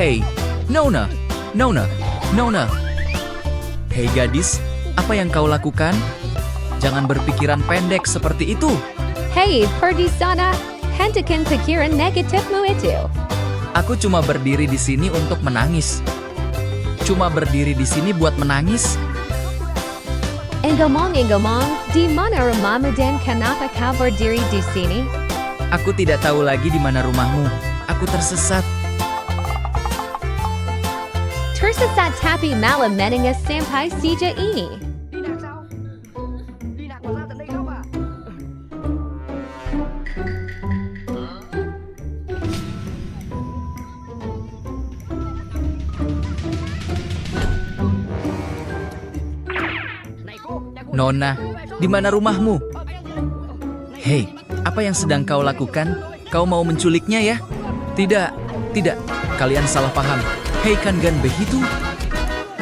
Hey, Nona, Nona, Nona. Hei gadis, apa yang kau lakukan? Jangan berpikiran pendek seperti itu. Hey, pergi sana. Hentikan pikiran negatifmu itu. Aku cuma berdiri di sini untuk menangis. Cuma berdiri di sini buat menangis. Enggomong, di mana rumahmu dan kenapa kau berdiri di sini? Aku tidak tahu lagi di mana rumahmu. Aku tersesat. Tersesat tapi malah menengah sampai sejauh ini. Đi lạc sao? Đi lạc mà ra tận đây khóc à? Này cô, nhà cô. Nona, di mana rumahmu? Hei, apa yang sedang kau lakukan? Kau mau menculiknya ya? Tidak, tidak. Kalian salah paham. Hei, kan gan begitu?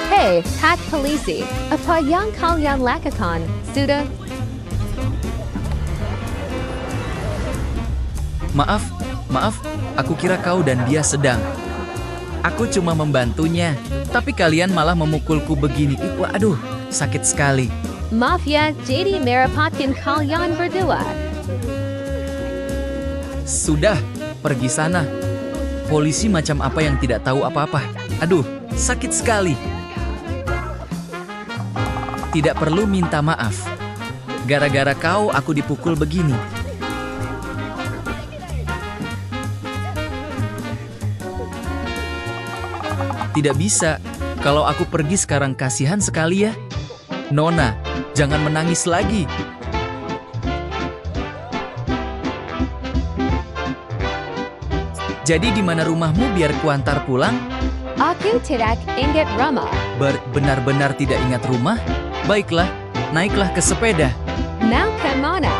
Hey, Pat Polisi, apa yang kalian lakukan? Sudah? Maaf, maaf. Aku kira kau dan dia sedang. Aku cuma membantunya. Tapi kalian malah memukulku begini. Waduh, sakit sekali. Maaf ya, jadi merepotkan kalian berdua. Sudah, pergi sana. Polisi macam apa yang tidak tahu apa-apa. Aduh, sakit sekali. Tidak perlu minta maaf. Gara-gara kau, aku dipukul begini. Tidak bisa. Kalau aku pergi sekarang kasihan sekali ya. Nona, jangan menangis lagi. Jadi di mana rumahmu biar kuantar pulang? Aku tidak ingat rumah. Benar-benar tidak ingat rumah? Baiklah, naiklah ke sepeda. Mau ke mana?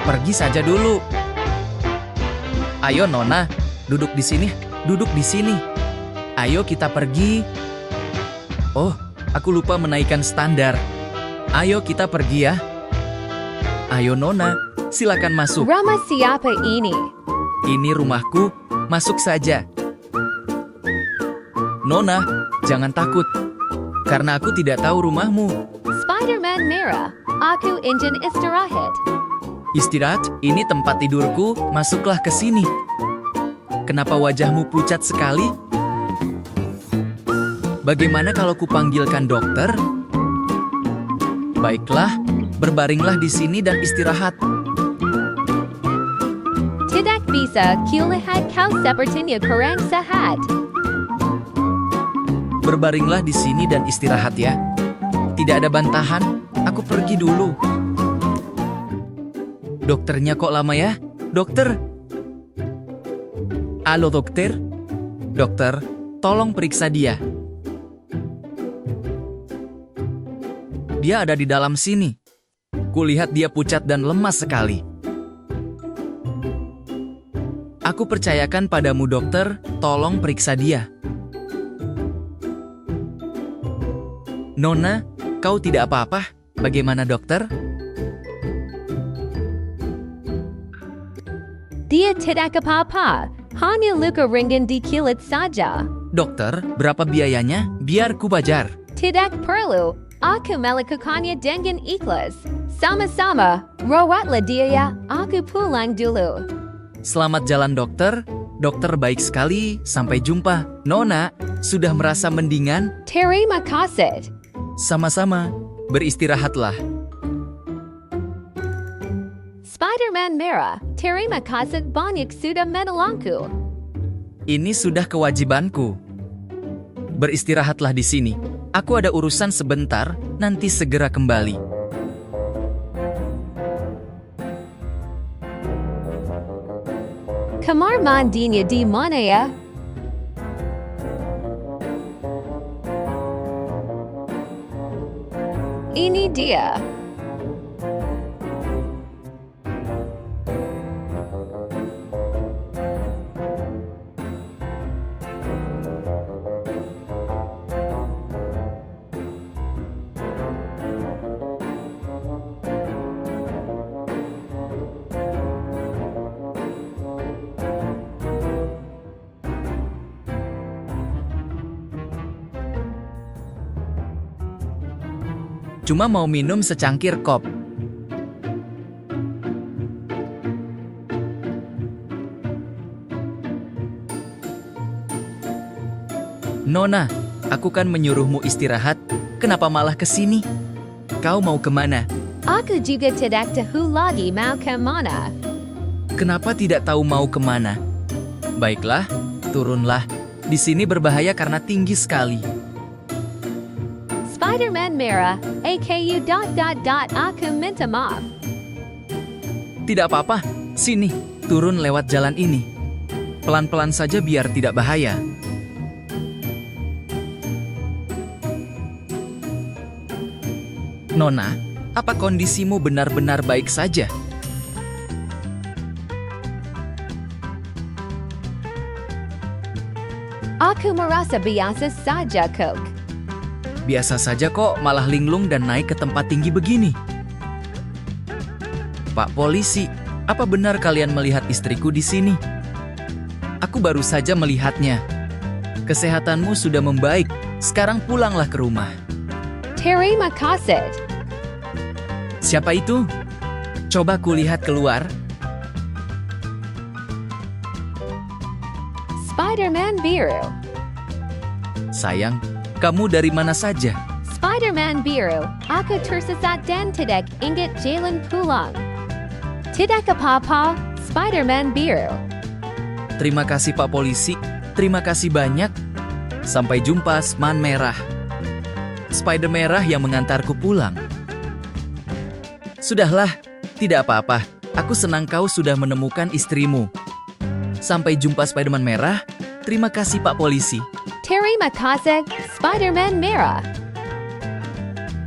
Pergi saja dulu. Ayo Nona, duduk di sini, duduk di sini. Ayo kita pergi. Oh, aku lupa menaikkan standar. Ayo kita pergi ya. Ayo Nona, silakan masuk. Rumah siapa ini? Ini rumahku, masuk saja. Nona, jangan takut. Karena aku tidak tahu rumahmu. Spider-Man merah. Aku ingin istirahat. Istirahat, ini tempat tidurku, masuklah ke sini. Kenapa wajahmu pucat sekali? Bagaimana kalau kupanggilkan dokter? Baiklah, berbaringlah di sini dan istirahat. Tidak bisa kulihat kau sepertinya kurang sehat. Berbaringlah di sini dan istirahat ya. Tidak ada bantahan, aku pergi dulu. Dokternya kok lama ya? Dokter? Halo dokter? Dokter, tolong periksa dia. Dia ada di dalam sini. Kulihat dia pucat dan lemas sekali. Aku percayakan padamu dokter, tolong periksa dia. Nona, kau tidak apa-apa? Bagaimana dokter? Dia tidak apa-apa. Hanya luka ringan dikit saja. Dokter, berapa biayanya? Biar ku bajar. Tidak perlu. Aku melakukannya dengan ikhlas. Sama-sama. Rawatlah dia ya. Aku pulang dulu. Selamat jalan dokter. Dokter baik sekali. Sampai jumpa. Nona, sudah merasa mendingan? Terima kasih. Sama-sama. Beristirahatlah. Spider-Man merah. Terima kasih banyak sudah menolongku. Ini sudah kewajibanku. Beristirahatlah di sini. Aku ada urusan sebentar, nanti segera kembali. Kamar mandinya di mana ya? Ini dia. Cuma mau minum secangkir kop. Nona, aku kan menyuruhmu istirahat. Kenapa malah ke sini? Kau mau kemana? Aku juga tidak tahu lagi mau kemana. Kenapa tidak tahu mau kemana? Baiklah, turunlah. Di sini berbahaya karena tinggi sekali. Spider-Man merah, AKU ... Aku minta maaf. Tidak apa-apa, sini, turun lewat jalan ini. Pelan-pelan saja biar tidak bahaya. Nona, apa kondisimu benar-benar baik saja? Aku merasa biasa saja, Coke. Biasa saja kok, malah linglung dan naik ke tempat tinggi begini. Pak polisi, apa benar kalian melihat istriku di sini? Aku baru saja melihatnya. Kesehatanmu sudah membaik, sekarang pulanglah ke rumah. Terima kasih. Siapa itu? Coba kulihat keluar. Spider-Man biru. Sayang, kamu dari mana saja? Spider-Man biru, aku tersesat dan tidak ingat jalan pulang. Tidak apa-apa, Spider-Man biru. Terima kasih Pak Polisi, terima kasih banyak. Sampai jumpa, Sman Merah. Spider Merah yang mengantarku pulang. Sudahlah, tidak apa-apa. Aku senang kau sudah menemukan istrimu. Sampai jumpa Spider-Man Merah. Terima kasih Pak Polisi. Terima kasih, Spider-Man merah.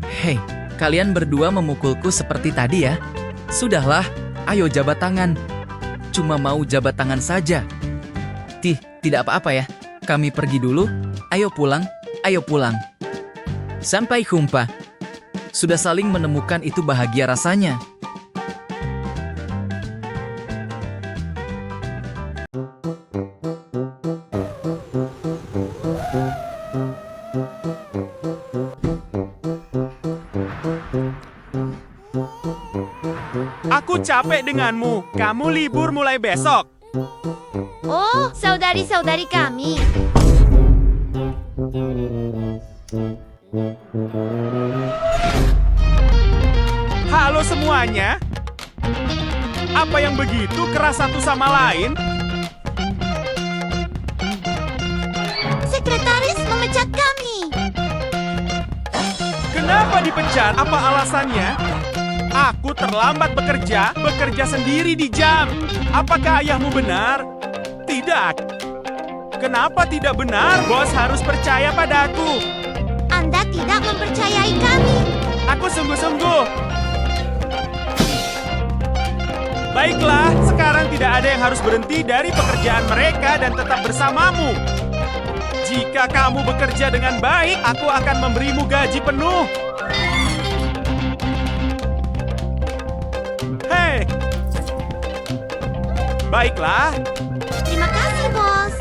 Hei, kalian berdua memukulku seperti tadi ya? Sudahlah, ayo jabat tangan. Cuma mau jabat tangan saja. Tidak apa-apa ya. Kami pergi dulu. Ayo pulang, ayo pulang. Sampai jumpa. Sudah saling menemukan itu bahagia rasanya. Aku capek denganmu. Kamu libur mulai besok. Oh, saudari-saudari kami. Halo semuanya. Apa yang begitu keras satu sama lain? Sekretaris memecat kami. Kenapa dipecat? Apa alasannya? Aku terlambat bekerja sendiri di jam. Apakah ayahmu benar? Tidak. Kenapa tidak benar? Bos harus percaya padaku. Anda tidak mempercayai kami. Aku sungguh-sungguh. Baiklah, sekarang tidak ada yang harus berhenti dari pekerjaan mereka dan tetap bersamamu. Jika kamu bekerja dengan baik, aku akan memberimu gaji penuh. Hei! Baiklah. Terima kasih, bos.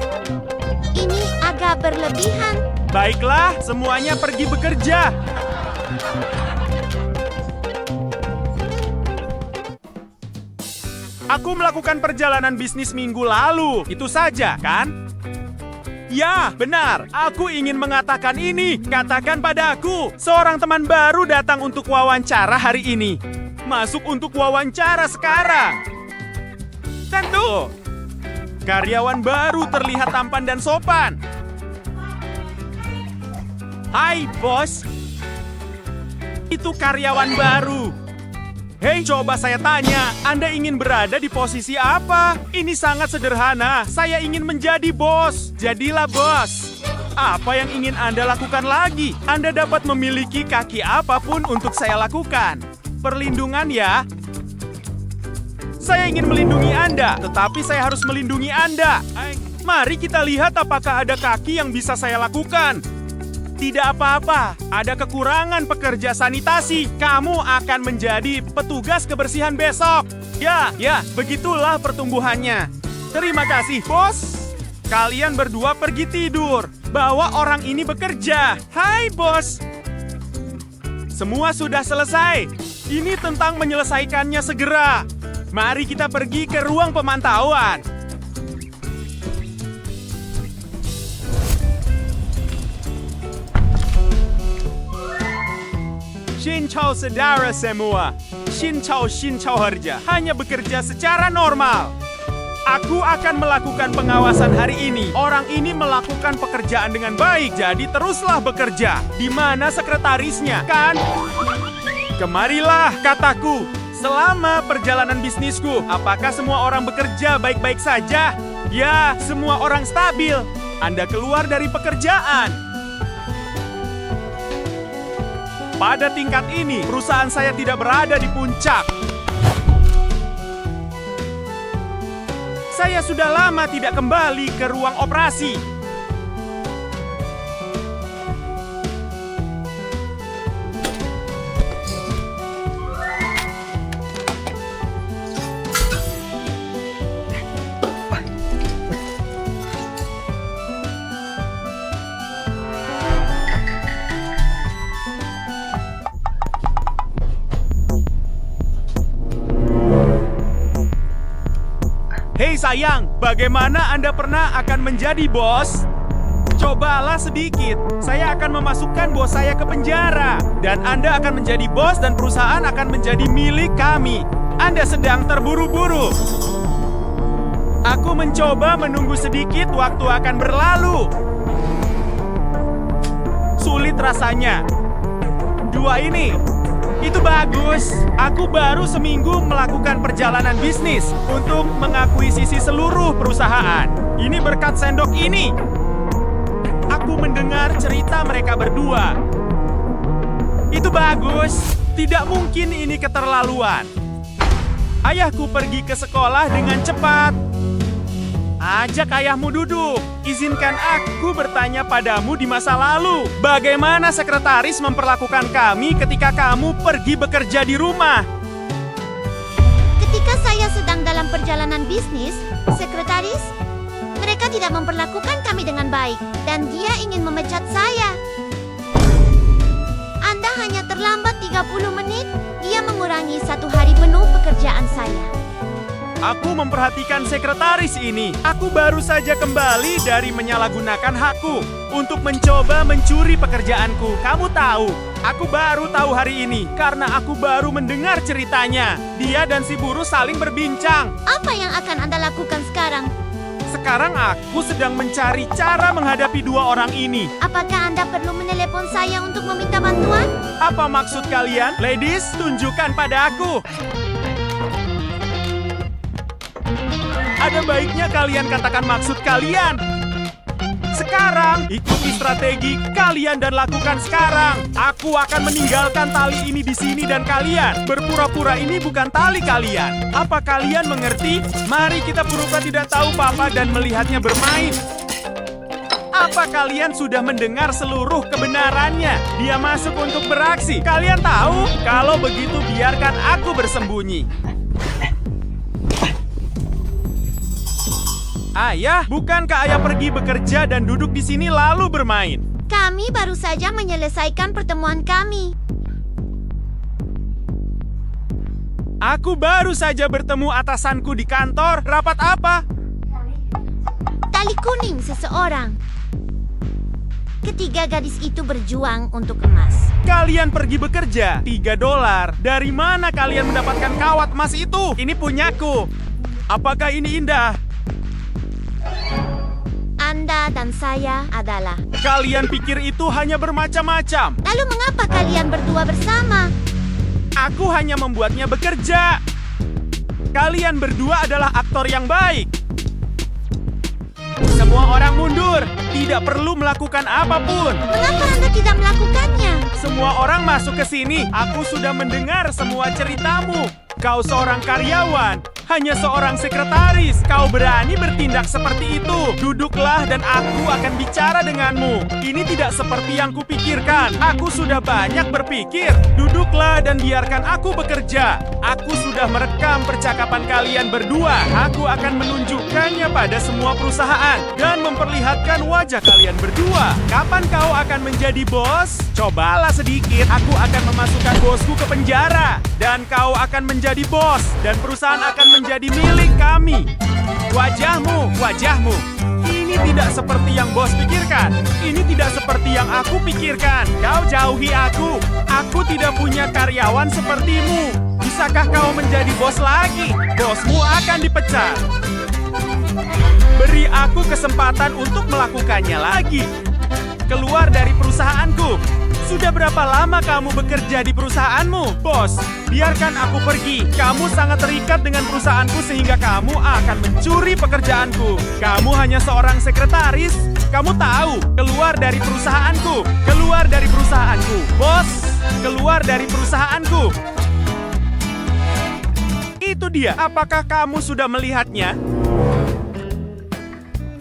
Ini agak berlebihan. Baiklah, semuanya pergi bekerja. Aku melakukan perjalanan bisnis minggu lalu. Itu saja, kan? Ya, benar. Aku ingin mengatakan ini. Katakan padaku. Seorang teman baru datang untuk wawancara hari ini. Masuk untuk wawancara sekarang. Tentu. Karyawan baru terlihat tampan dan sopan. Hai, bos. Itu karyawan baru. Hei, coba saya tanya, Anda ingin berada di posisi apa? Ini sangat sederhana, saya ingin menjadi bos. Jadilah bos. Apa yang ingin Anda lakukan lagi? Anda dapat memiliki kaki apapun untuk saya lakukan. Perlindungan ya. Saya ingin melindungi Anda, tetapi saya harus melindungi Anda. Mari kita lihat apakah ada kaki yang bisa saya lakukan. Tidak apa-apa, ada kekurangan pekerja sanitasi. Kamu akan menjadi petugas kebersihan besok. Ya, begitulah pertumbuhannya. Terima kasih, bos. Kalian berdua pergi tidur. Bawa orang ini bekerja. Hai, bos. Semua sudah selesai. Ini tentang menyelesaikannya segera. Mari kita pergi ke ruang pemantauan. Shinchou saudara semua. Shinchou harja hanya bekerja secara normal. Aku akan melakukan pengawasan hari ini. Orang ini melakukan pekerjaan dengan baik, jadi teruslah bekerja. Di mana sekretarisnya, kan? Kemarilah, kataku. Selama perjalanan bisnisku, apakah semua orang bekerja baik-baik saja? Ya, semua orang stabil. Anda keluar dari pekerjaan. Pada tingkat ini, perusahaan saya tidak berada di puncak. Saya sudah lama tidak kembali ke ruang operasi. Hei sayang, bagaimana Anda pernah akan menjadi bos? Cobalah sedikit, saya akan memasukkan bos saya ke penjara. Dan Anda akan menjadi bos dan perusahaan akan menjadi milik kami. Anda sedang terburu-buru. Aku mencoba menunggu sedikit, waktu akan berlalu. Sulit rasanya. Dua ini. Itu bagus. Aku baru seminggu melakukan perjalanan bisnis untuk mengakuisisi seluruh perusahaan. Ini berkat sendok ini. Aku mendengar cerita mereka berdua. Itu bagus. Tidak mungkin ini keterlaluan. Ayahku pergi ke sekolah dengan cepat. Ajak ayahmu duduk. Izinkan aku bertanya padamu di masa lalu. Bagaimana sekretaris memperlakukan kami ketika kamu pergi bekerja di rumah? Ketika saya sedang dalam perjalanan bisnis, sekretaris, mereka tidak memperlakukan kami dengan baik dan dia ingin memecat saya. Anda hanya terlambat 30 menit, dia mengurangi 1 hari penuh pekerjaan saya. Aku memperhatikan sekretaris ini. Aku baru saja kembali dari menyalahgunakan hakku untuk mencoba mencuri pekerjaanku. Kamu tahu, aku baru tahu hari ini karena aku baru mendengar ceritanya. Dia dan si buruh saling berbincang. Apa yang akan Anda lakukan sekarang? Sekarang aku sedang mencari cara menghadapi dua orang ini. Apakah Anda perlu menelepon saya untuk meminta bantuan? Apa maksud kalian? Ladies, tunjukkan pada aku. Ada baiknya kalian katakan maksud kalian. Sekarang, ikuti strategi kalian dan lakukan sekarang. Aku akan meninggalkan tali ini di sini dan kalian. Berpura-pura ini bukan tali kalian. Apa kalian mengerti? Mari kita pura-pura tidak tahu Papa dan melihatnya bermain. Apa kalian sudah mendengar seluruh kebenarannya? Dia masuk untuk beraksi. Kalian tahu? Kalau begitu biarkan aku bersembunyi. Ayah, bukankah ayah pergi bekerja dan duduk di sini lalu bermain? Kami baru saja menyelesaikan pertemuan kami. Aku baru saja bertemu atasanku di kantor. Rapat apa? Tali kuning seseorang. Ketiga gadis itu berjuang untuk emas. Kalian pergi bekerja, $3. Dari mana kalian mendapatkan kawat emas itu? Ini punyaku. Apakah ini indah? Anda dan saya adalah. Kalian pikir itu hanya bermacam-macam. Lalu mengapa kalian berdua bersama? Aku hanya membuatnya bekerja. Kalian berdua adalah aktor yang baik. Semua orang mundur. Tidak perlu melakukan apapun. Mengapa Anda tidak melakukannya? Semua orang masuk ke sini. Aku sudah mendengar semua ceritamu. Kau seorang karyawan. hanya seorang sekretaris. Kau berani bertindak seperti itu. Duduklah dan aku akan bicara denganmu. Ini tidak seperti yang kupikirkan. Aku sudah banyak berpikir. Duduklah dan biarkan aku bekerja. Aku sudah merekam percakapan kalian berdua. Aku akan menunjukkannya pada semua perusahaan dan memperlihatkan wajah kalian berdua. Kapan kau akan menjadi bos? Cobalah sedikit. Aku akan memasukkan bosku ke penjara. Dan kau akan menjadi bos. Dan perusahaan akan menjadi milik kami. Wajahmu. Ini tidak seperti yang bos pikirkan. Ini tidak seperti yang aku pikirkan. Kau jauhi aku. Aku tidak punya karyawan sepertimu. Bisakah kau menjadi bos lagi? Bosmu akan dipecat. Beri aku kesempatan untuk melakukannya lagi. Keluar dari perusahaanku. Sudah berapa lama kamu bekerja di perusahaanmu? Bos, biarkan aku pergi. Kamu sangat terikat dengan perusahaanku sehingga kamu akan mencuri pekerjaanku. Kamu hanya seorang sekretaris. Kamu tahu, keluar dari perusahaanku. Keluar dari perusahaanku. Bos, keluar dari perusahaanku. Itu dia. Apakah kamu sudah melihatnya?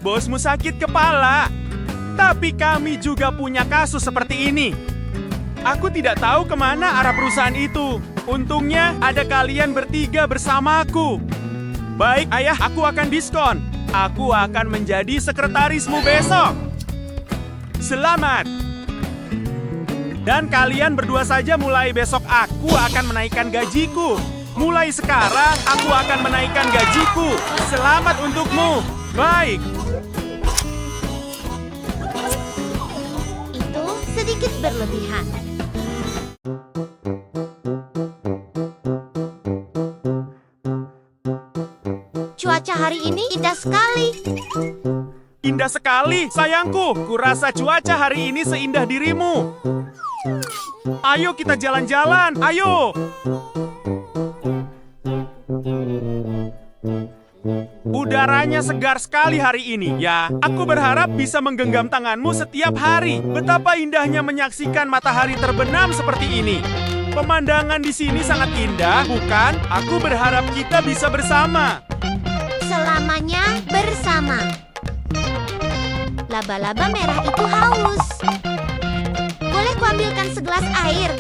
Bosmu sakit kepala. Tapi kami juga punya kasus seperti ini. Aku tidak tahu kemana arah perusahaan itu. Untungnya ada kalian bertiga bersamaku. Baik, ayah, aku akan diskon. Aku akan menjadi sekretarismu besok. Selamat. Dan kalian berdua saja mulai besok aku akan menaikkan gajiku. Mulai sekarang aku akan menaikkan gajiku. Selamat untukmu. Baik. Itu sedikit berlebihan. Cuaca hari ini indah sekali. Indah sekali, sayangku. Kurasa cuaca hari ini seindah dirimu. Ayo kita jalan-jalan, ayo. Udaranya segar sekali hari ini, ya. Aku berharap bisa menggenggam tanganmu setiap hari. Betapa indahnya menyaksikan matahari terbenam seperti ini. Pemandangan di sini sangat indah, bukan? Aku berharap kita bisa bersama. Selamanya bersama. Laba-laba merah itu haus. Boleh kuambilkan segelas air?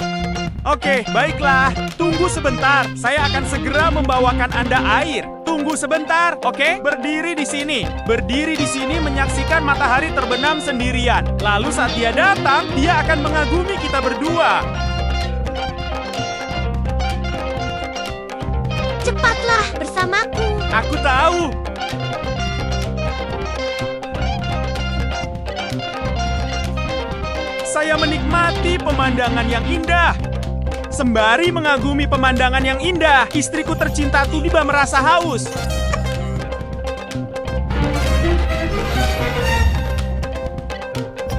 Oke, baiklah. Tunggu sebentar. Saya akan segera membawakan Anda air. Tunggu sebentar, oke? Berdiri di sini. Berdiri di sini menyaksikan matahari terbenam sendirian. Lalu saat dia datang, dia akan mengagumi kita berdua. Cepatlah bersamaku. Aku tahu. Saya menikmati pemandangan yang indah. Sembari mengagumi pemandangan yang indah, istriku tercinta tiba merasa haus.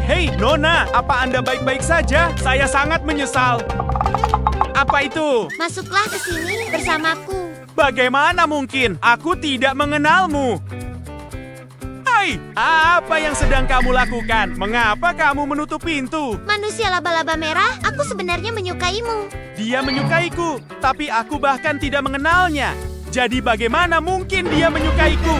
Hei, Nona, apa Anda baik-baik saja? Saya sangat menyesal. Apa itu? Masuklah ke sini bersamaku. Bagaimana mungkin? Aku tidak mengenalmu. Hai, apa yang sedang kamu lakukan? Mengapa kamu menutup pintu? Manusia laba-laba merah, aku sebenarnya menyukaimu. Dia menyukaiku, tapi aku bahkan tidak mengenalnya. Jadi bagaimana mungkin dia menyukaiku?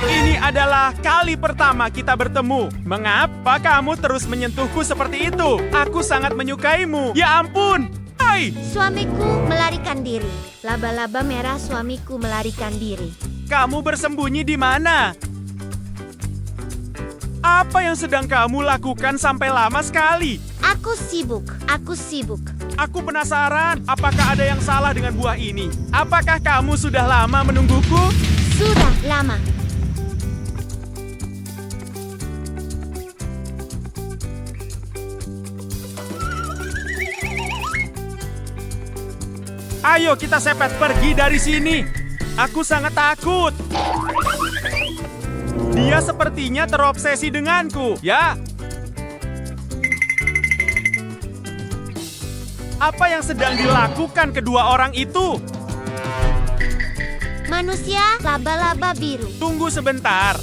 Ini adalah kali pertama kita bertemu. Mengapa kamu terus menyentuhku seperti itu? Aku sangat menyukaimu. Ya ampun! Hai! Suamiku melarikan diri. Laba-laba merah suamiku melarikan diri. Kamu bersembunyi di mana? Apa yang sedang kamu lakukan sampai lama sekali? Aku sibuk. Aku penasaran, apakah ada yang salah dengan buah ini? Apakah kamu sudah lama menungguku? Sudah lama. Ayo kita sepet pergi dari sini. Aku sangat takut. Dia sepertinya terobsesi denganku, ya. Apa yang sedang dilakukan kedua orang itu? Manusia laba-laba biru. Tunggu sebentar.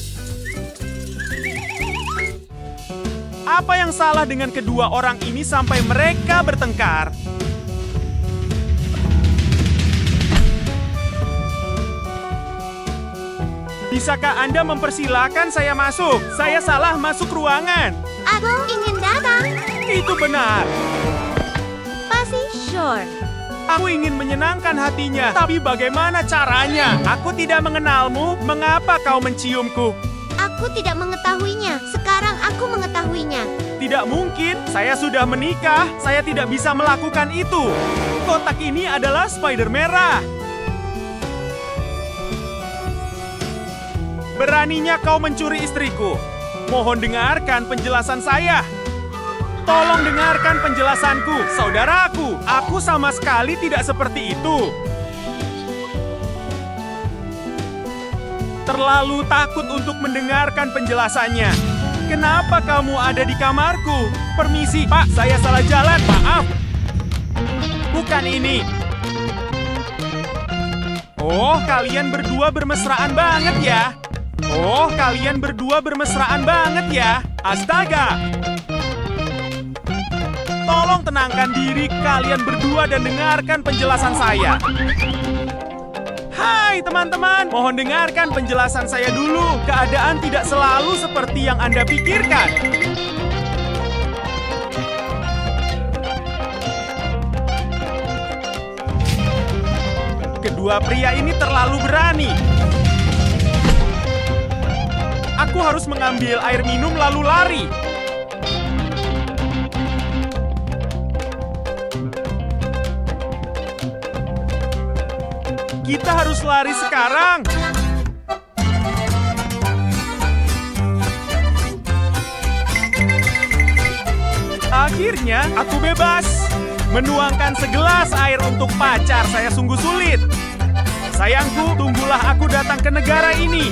Apa yang salah dengan kedua orang ini sampai mereka bertengkar? Bisakah Anda mempersilahkan saya masuk? Saya salah masuk ruangan. Aku ingin datang. Itu benar. Pasti sure. Aku ingin menyenangkan hatinya, tapi bagaimana caranya? Aku tidak mengenalmu, mengapa kau menciumku? Aku tidak mengetahuinya. Sekarang aku mengetahuinya. Tidak mungkin, saya sudah menikah, saya tidak bisa melakukan itu. Kotak ini adalah spider merah. Beraninya kau mencuri istriku. Mohon dengarkan penjelasan saya. Tolong dengarkan penjelasanku, saudaraku. Aku sama sekali tidak seperti itu. Terlalu takut untuk mendengarkan penjelasannya. Kenapa kamu ada di kamarku? Permisi, Pak, saya salah jalan. Maaf. Bukan ini. Oh, kalian berdua bermesraan banget ya. Oh, kalian berdua bermesraan banget ya. Astaga. Tolong tenangkan diri kalian berdua dan dengarkan penjelasan saya. Hai teman-teman, mohon dengarkan penjelasan saya dulu. Keadaan tidak selalu seperti yang Anda pikirkan. Kedua pria ini terlalu berani. Aku harus mengambil air minum lalu lari. Kita harus lari sekarang. Akhirnya, aku bebas. Menuangkan segelas air untuk pacar saya sungguh sulit. Sayangku, tunggulah aku datang ke negara ini.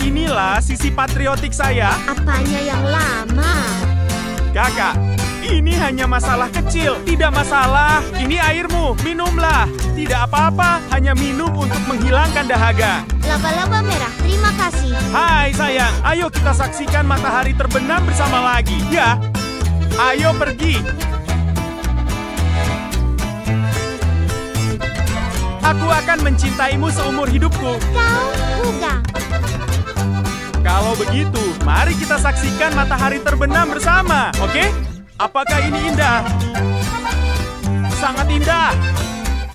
Inilah sisi patriotik saya. Apanya yang lama? Kakak, ini hanya masalah kecil. Tidak masalah. Ini airmu, minumlah. Tidak apa-apa, hanya minum untuk menghilangkan dahaga. Laba-laba merah, terima kasih. Hai sayang, ayo kita saksikan matahari terbenam bersama lagi. Ya, ayo pergi. Aku akan mencintaimu seumur hidupku. Kau juga. Kalau begitu, mari kita saksikan matahari terbenam bersama, oke? Apakah ini indah? Sangat indah.